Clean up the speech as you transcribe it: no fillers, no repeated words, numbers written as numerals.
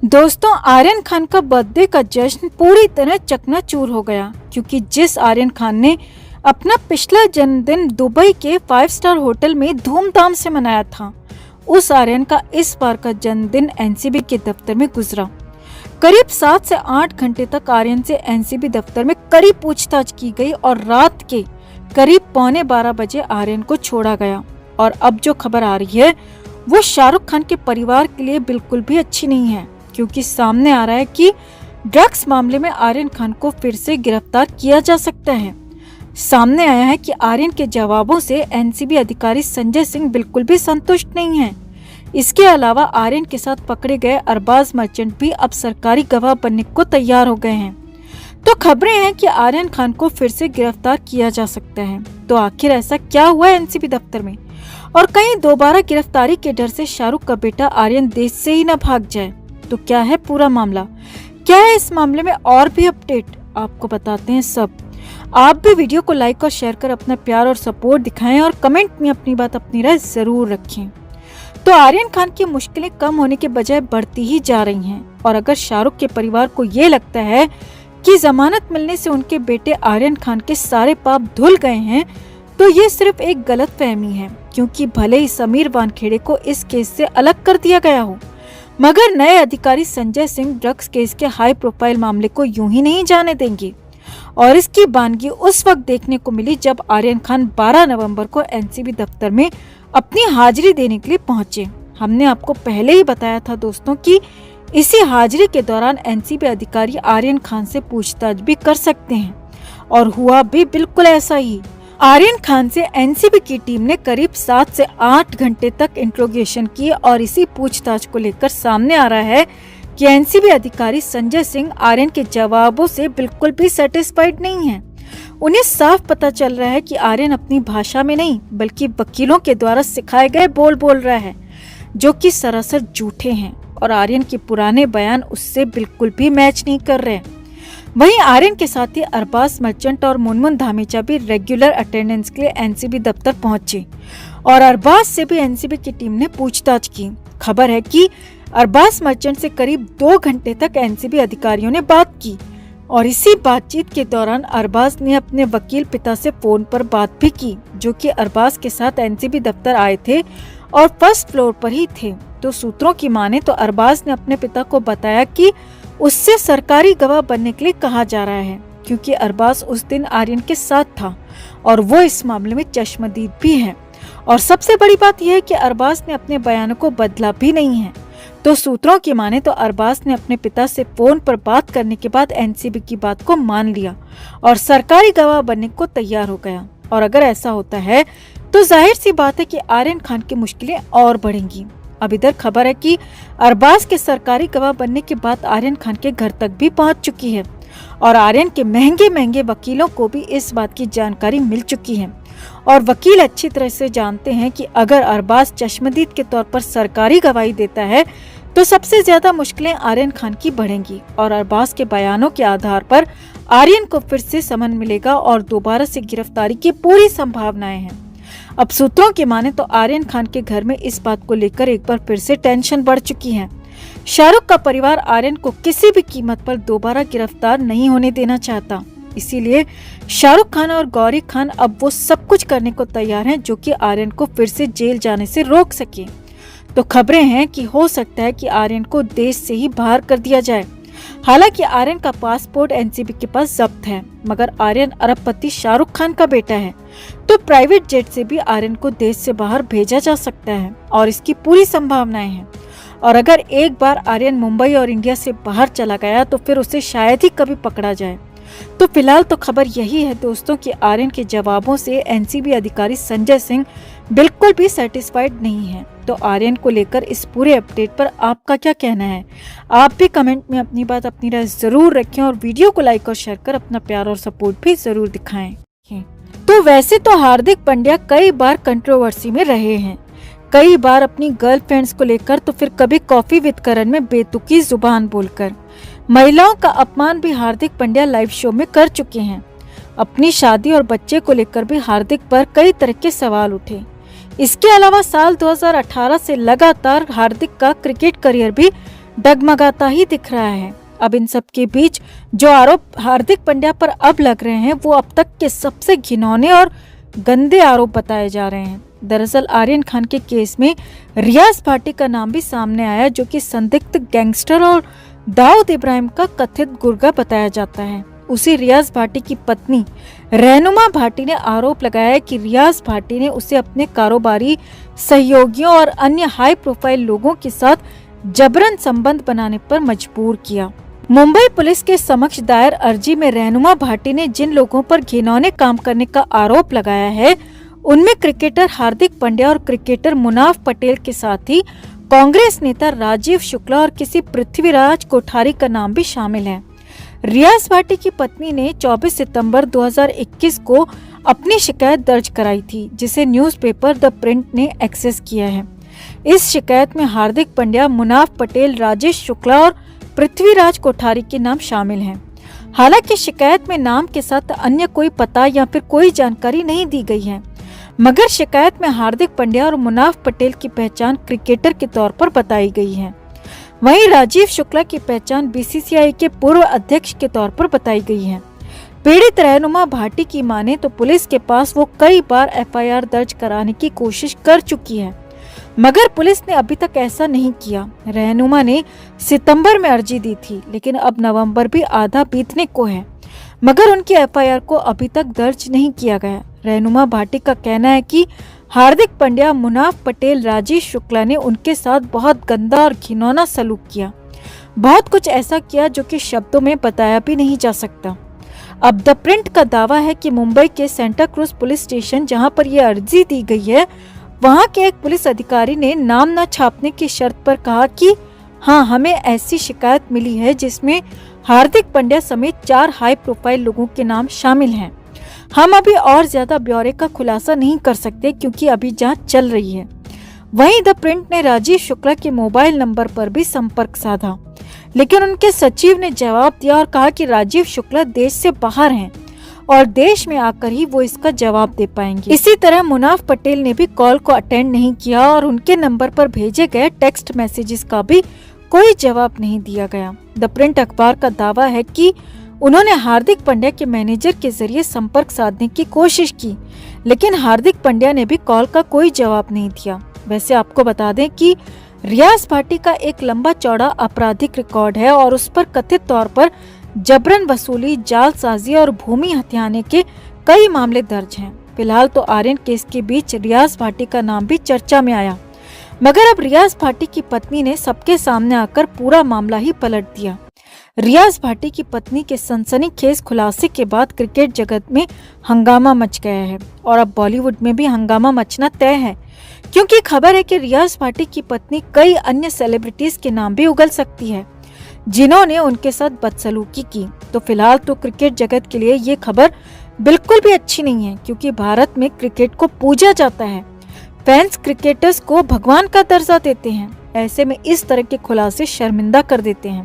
दोस्तों, आर्यन खान का बर्थडे का जश्न पूरी तरह चकनाचूर हो गया, क्योंकि जिस आर्यन खान ने अपना पिछला जन्मदिन दुबई के 5 स्टार होटल में धूमधाम से मनाया था, उस आर्यन का इस बार का जन्मदिन एनसीबी के दफ्तर में गुजरा। करीब 7 से 8 घंटे तक आर्यन से एनसीबी दफ्तर में कड़ी पूछताछ की गई और रात के करीब 11:15 बजे आर्यन को छोड़ा गया। और अब जो खबर आ रही है वो शाहरुख खान के परिवार के लिए बिल्कुल भी अच्छी नहीं है, क्योंकि सामने आ रहा है कि ड्रग्स मामले में आर्यन खान को फिर से गिरफ्तार किया जा सकता है। सामने आया है कि आर्यन के जवाबों से एनसीबी अधिकारी संजय सिंह बिल्कुल भी संतुष्ट नहीं हैं। इसके अलावा आर्यन के साथ पकड़े गए अरबाज मर्चेंट भी अब सरकारी गवाह बनने को तैयार हो गए हैं। तो खबरें हैं कि आर्यन खान को फिर से गिरफ्तार किया जा सकता है। तो आखिर ऐसा क्या हुआ है एनसीबी दफ्तर में, और कहीं दोबारा गिरफ्तारी के डर से शाहरुख का बेटा आर्यन देश से ही न भाग जाए? तो क्या है पूरा मामला, क्या है इस मामले में और भी अपडेट, आपको बताते हैं सब। आप भी वीडियो को लाइक और शेयर कर अपना प्यार और सपोर्ट दिखाएं और कमेंट में अपनी बात अपनी राय जरूर रखें। तो आर्यन खान की मुश्किलें कम होने के बजाय बढ़ती ही जा रही हैं, और अगर शाहरुख के परिवार को ये लगता है कि जमानत मिलने से उनके बेटे आर्यन खान के सारे पाप धुल गए हैं, तो ये सिर्फ एक गलतफहमी है, क्योंकि भले ही समीर वानखेड़े को इस केस से अलग कर दिया गया हो, मगर नए अधिकारी संजय सिंह ड्रग्स केस के हाई प्रोफाइल मामले को यूं ही नहीं जाने देंगे। और इसकी बानगी उस वक्त देखने को मिली जब आर्यन खान 12 नवंबर को एनसीबी दफ्तर में अपनी हाजिरी देने के लिए पहुंचे। हमने आपको पहले ही बताया था दोस्तों कि इसी हाजिरी के दौरान एनसीबी अधिकारी आर्यन खान से पूछताछ भी कर सकते हैं, और हुआ भी बिल्कुल ऐसा ही। आर्यन खान से एनसीबी की टीम ने करीब 7 से 8 घंटे तक इंट्रोगेशन की, और इसी पूछताछ को लेकर सामने आ रहा है कि एनसीबी अधिकारी संजय सिंह आर्यन के जवाबों से बिल्कुल भी सेटिस्फाइड नहीं हैं। उन्हें साफ पता चल रहा है कि आर्यन अपनी भाषा में नहीं बल्कि वकीलों के द्वारा सिखाए गए बोल रहा है, जो कि सरासर झूठे हैं, और आर्यन के पुराने बयान उससे बिल्कुल भी मैच नहीं कर रहे। वहीं आर्यन के साथ ही अरबाज मर्चेंट और मुनमुन धामीचा भी रेगुलर अटेंडेंस के लिए एनसीबी दफ्तर पहुंचे, और अरबाज से भी एनसीबी की टीम ने पूछताछ की। खबर है कि अरबाज मर्चेंट से करीब 2 घंटे तक एनसीबी अधिकारियों ने बात की, और इसी बातचीत के दौरान अरबाज ने अपने वकील पिता से फोन पर बात भी की, जो कि अरबाज के साथ एनसीबी दफ्तर आए थे और फर्स्ट फ्लोर पर ही थे। तो सूत्रों की माने तो अरबाज ने अपने पिता को बताया कि उससे सरकारी गवाह बनने के लिए कहा जा रहा है, क्योंकि अरबाज उस दिन आर्यन के साथ था और वो इस मामले में चश्मदीद भी है। और सबसे बड़ी बात यह है कि अरबाज ने अपने बयानों को बदला भी नहीं है। तो सूत्रों की माने तो अरबाज ने अपने पिता से फोन पर बात करने के बाद एनसीबी की बात को मान लिया और सरकारी गवाह बनने को तैयार हो गया। और अगर ऐसा होता है तो जाहिर सी बात है कि आर्यन खान की मुश्किलें और बढ़ेंगी। अब इधर खबर है कि अरबाज के सरकारी गवाह बनने के बाद आर्यन खान के घर तक भी पहुंच चुकी है, और आर्यन के महंगे वकीलों को भी इस बात की जानकारी मिल चुकी है। और वकील अच्छी तरह से जानते हैं कि अगर अरबाज चश्मदीद के तौर पर सरकारी गवाही देता है तो सबसे ज्यादा मुश्किलें आर्यन खान की बढ़ेंगी, और अरबाज के बयानों के आधार पर आर्यन को फिर से समन मिलेगा और दोबारा से गिरफ्तारी की पूरी संभावनाएं हैं। अब सूत्रों की माने तो आर्यन खान के घर में इस बात को लेकर एक बार फिर से टेंशन बढ़ चुकी है। शाहरुख का परिवार आर्यन को किसी भी कीमत पर दोबारा गिरफ्तार नहीं होने देना चाहता, इसीलिए शाहरुख खान और गौरी खान अब वो सब कुछ करने को तैयार हैं जो कि आर्यन को फिर से जेल जाने से रोक सके। तो खबरें हैं कि हो सकता है कि आर्यन को देश से ही बाहर कर दिया जाए। हालांकि आर्यन का पासपोर्ट एनसीबी के पास जब्त है, मगर आर्यन अरबपति शाहरुख खान का बेटा है, तो प्राइवेट जेट से भी आर्यन को देश से बाहर भेजा जा सकता है, और इसकी पूरी संभावनाएं हैं। और अगर एक बार आर्यन मुंबई और इंडिया से बाहर चला गया तो फिर उसे शायद ही कभी पकड़ा जाए। तो फिलहाल तो खबर यही है दोस्तों कि आर्यन के जवाबों से एनसीबी अधिकारी संजय सिंह बिल्कुल भी सेटिस्फाइड नहीं है। तो आर्यन को लेकर इस पूरे अपडेट पर आपका क्या कहना है? आप भी कमेंट में अपनी बात अपनी राय जरूर रखें, और वीडियो को लाइक और शेयर कर अपना प्यार और सपोर्ट भी जरूर दिखाएं। तो वैसे तो हार्दिक पांड्या कई बार कंट्रोवर्सी में रहे हैं, कई बार अपनी गर्लफ्रेंड्स को लेकर, तो फिर कभी कॉफी विद करण में बेतुकी जुबान बोलकर। महिलाओं का अपमान भी हार्दिक पांड्या लाइव शो में कर चुके हैं। अपनी शादी और बच्चे को लेकर भी हार्दिक पर कई तरह के सवाल उठे। इसके अलावा साल 2018 से लगातार हार्दिक का क्रिकेट करियर भी डगमगाता ही दिख रहा है। अब इन सब के बीच जो आरोप हार्दिक पंड्या पर अब लग रहे हैं वो अब तक के सबसे घिनौने और गंदे आरोप बताए जा रहे हैं। दरअसल आर्यन खान के केस में रियाज भाटी का नाम भी सामने आया, जो कि संदिग्ध गैंगस्टर और दाऊद इब्राहिम का कथित गुर्गा बताया जाता है। उसी रियाज भाटी की पत्नी रहनुमा भाटी ने आरोप लगाया कि रियाज भाटी ने उसे अपने कारोबारी सहयोगियों और अन्य हाई प्रोफाइल लोगों के साथ जबरन संबंध बनाने पर मजबूर किया। मुंबई पुलिस के समक्ष दायर अर्जी में रहनुमा भाटी ने जिन लोगों पर घिनौने काम करने का आरोप लगाया है उनमें क्रिकेटर हार्दिक पांड्या और क्रिकेटर मुनाफ पटेल के साथ ही कांग्रेस नेता राजीव शुक्ला और किसी पृथ्वीराज कोठारी का नाम भी शामिल है। रियाज भाटी की पत्नी ने 24 सितंबर 2021 को अपनी शिकायत दर्ज कराई थी, जिसे न्यूज़पेपर द प्रिंट ने एक्सेस किया है। इस शिकायत में हार्दिक पांड्या, मुनाफ पटेल, राजेश शुक्ला और पृथ्वीराज कोठारी के नाम शामिल हैं। हालांकि शिकायत में नाम के साथ अन्य कोई पता या फिर कोई जानकारी नहीं दी गई है, मगर शिकायत में हार्दिक पांड्या और मुनाफ पटेल की पहचान क्रिकेटर के तौर पर बताई गई है। वहीं राजीव शुक्ला की पहचान बीसीसीआई के पूर्व अध्यक्ष के तौर पर बताई गई है। पीड़ित रहनुमा भाटी की माने तो पुलिस के पास वो कई बार एफआईआर दर्ज कराने की कोशिश कर चुकी है, मगर पुलिस ने अभी तक ऐसा नहीं किया। रहनुमा ने सितंबर में अर्जी दी थी, लेकिन अब नवंबर भी आधा बीतने को है, मगर उनकी एफआईआर को अभी तक दर्ज नहीं किया गया। रहनुमा भाटी का कहना है कि हार्दिक पांड्या, मुनाफ पटेल, राजेश शुक्ला ने उनके साथ बहुत गंदा और घिनौना सलूक किया, बहुत कुछ ऐसा किया जो कि शब्दों में बताया भी नहीं जा सकता। अब द प्रिंट का दावा है कि मुंबई के सेंटा क्रूज पुलिस स्टेशन, जहां पर यह अर्जी दी गई है, वहां के एक पुलिस अधिकारी ने नाम न छापने की शर्त पर कहा कि हाँ, हमें ऐसी शिकायत मिली है जिसमें हार्दिक पांड्या समेत 4 हाई प्रोफाइल लोगों के नाम शामिल हैं। हम अभी और ज्यादा ब्यौरे का खुलासा नहीं कर सकते क्योंकि अभी जांच चल रही है। वहीं द प्रिंट ने राजीव शुक्ला के मोबाइल नंबर पर भी संपर्क साधा, लेकिन उनके सचिव ने जवाब दिया और कहा कि राजीव शुक्ला देश से बाहर हैं और देश में आकर ही वो इसका जवाब दे पाएंगे। इसी तरह मुनाफ पटेल ने भी कॉल को अटेंड नहीं किया और उनके नंबर पर भेजे गए टेक्स्ट मैसेजेस का भी कोई जवाब नहीं दिया गया। द प्रिंट अखबार का दावा है कि उन्होंने हार्दिक पांड्या के मैनेजर के जरिए संपर्क साधने की कोशिश की, लेकिन हार्दिक पांड्या ने भी कॉल का कोई जवाब नहीं दिया। वैसे आपको बता दें कि रियाज भाटी का एक लंबा चौड़ा आपराधिक रिकॉर्ड है और उस पर कथित तौर पर जबरन वसूली, जालसाजी और भूमि हथियाने के कई मामले दर्ज हैं। फिलहाल तो आर्यन केस के बीच रियाज भाटी का नाम भी चर्चा में आया, मगर अब रियाज भाटी की पत्नी ने सबके सामने आकर पूरा मामला ही पलट दिया। रियाज भाटी की पत्नी के सनसनीखेज खुलासे के बाद क्रिकेट जगत में हंगामा मच गया है और अब बॉलीवुड में भी हंगामा मचना तय है, क्योंकि खबर है कि रियाज भाटी की पत्नी कई अन्य सेलिब्रिटीज के नाम भी उगल सकती है जिन्होंने उनके साथ बदसलूकी की। तो फिलहाल तो क्रिकेट जगत के लिए ये खबर बिल्कुल भी अच्छी नहीं है, क्योंकि भारत में क्रिकेट को पूजा जाता है। फैंस क्रिकेटर्स को भगवान का दर्जा देते हैं। ऐसे में इस तरह के खुलासे शर्मिंदा कर देते हैं।